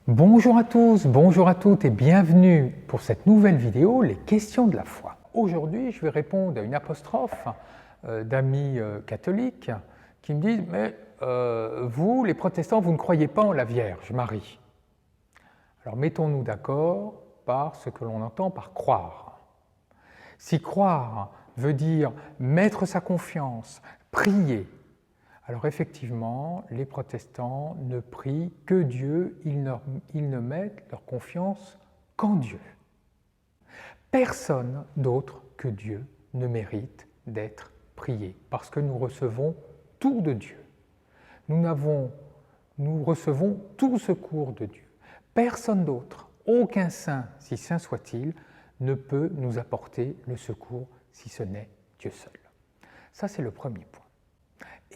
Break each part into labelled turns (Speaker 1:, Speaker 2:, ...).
Speaker 1: Bonjour à tous, bonjour à toutes et bienvenue pour cette nouvelle vidéo, les questions de la foi. Aujourd'hui, je vais répondre à une apostrophe d'amis catholiques qui me disent « Mais vous, les protestants, vous ne croyez pas en la Vierge Marie ». Alors mettons-nous d'accord par ce que l'on entend par croire. Si croire veut dire mettre sa confiance, prier, alors effectivement, les protestants ne prient que Dieu, ils ne mettent leur confiance qu'en Dieu. Personne d'autre que Dieu ne mérite d'être prié, parce que nous recevons tout de Dieu. Nous recevons tout secours de Dieu. Personne d'autre, aucun saint, si saint soit-il, ne peut nous apporter le secours si ce n'est Dieu seul. Ça, c'est le premier point.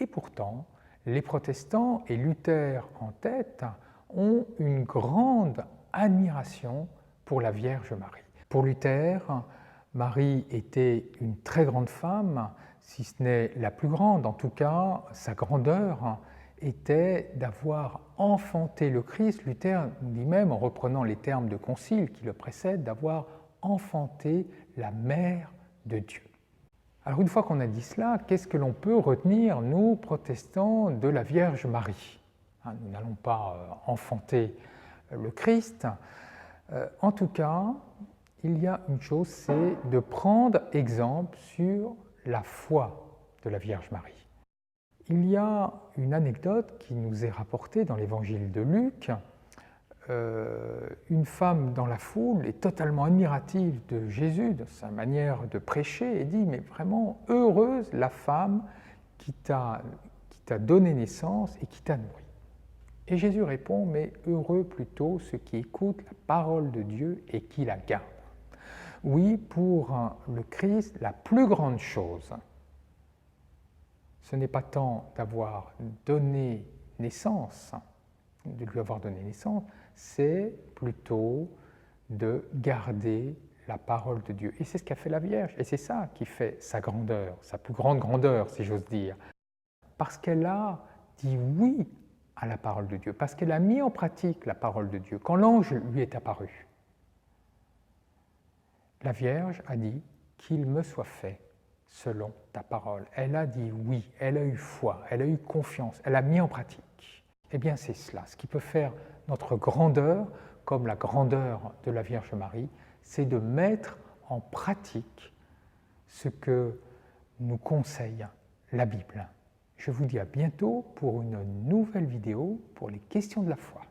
Speaker 1: Et pourtant, les protestants, et Luther en tête, ont une grande admiration pour la Vierge Marie. Pour Luther, Marie était une très grande femme, si ce n'est la plus grande, en tout cas, sa grandeur était d'avoir enfanté le Christ. Luther dit même, en reprenant les termes de concile qui le précèdent, d'avoir enfanté la mère de Dieu. Alors une fois qu'on a dit cela, qu'est-ce que l'on peut retenir, nous, protestants, de la Vierge Marie? Nous n'allons pas enfanter le Christ. En tout cas, il y a une chose, c'est de prendre exemple sur la foi de la Vierge Marie. Il y a une anecdote qui nous est rapportée dans l'évangile de Luc. Une femme dans la foule est totalement admirative de Jésus, de sa manière de prêcher, et dit « Mais vraiment, heureuse la femme qui t'a donné naissance et qui t'a nourri. » Et Jésus répond « Mais heureux plutôt ceux qui écoutent la parole de Dieu et qui la gardent. » Oui, pour le Christ, la plus grande chose, ce n'est pas tant d'avoir donné naissance, de lui avoir donné naissance, c'est plutôt de garder la parole de Dieu. Et c'est ce qu'a fait la Vierge, et c'est ça qui fait sa grandeur, sa plus grande grandeur, si j'ose dire. Parce qu'elle a dit oui à la parole de Dieu, parce qu'elle a mis en pratique la parole de Dieu. Quand l'ange lui est apparu, la Vierge a dit « qu'il me soit fait selon ta parole ». Elle a dit oui, elle a eu foi, elle a eu confiance, elle a mis en pratique. Eh bien, c'est cela. Ce qui peut faire notre grandeur, comme la grandeur de la Vierge Marie, c'est de mettre en pratique ce que nous conseille la Bible. Je vous dis à bientôt pour une nouvelle vidéo pour les questions de la foi.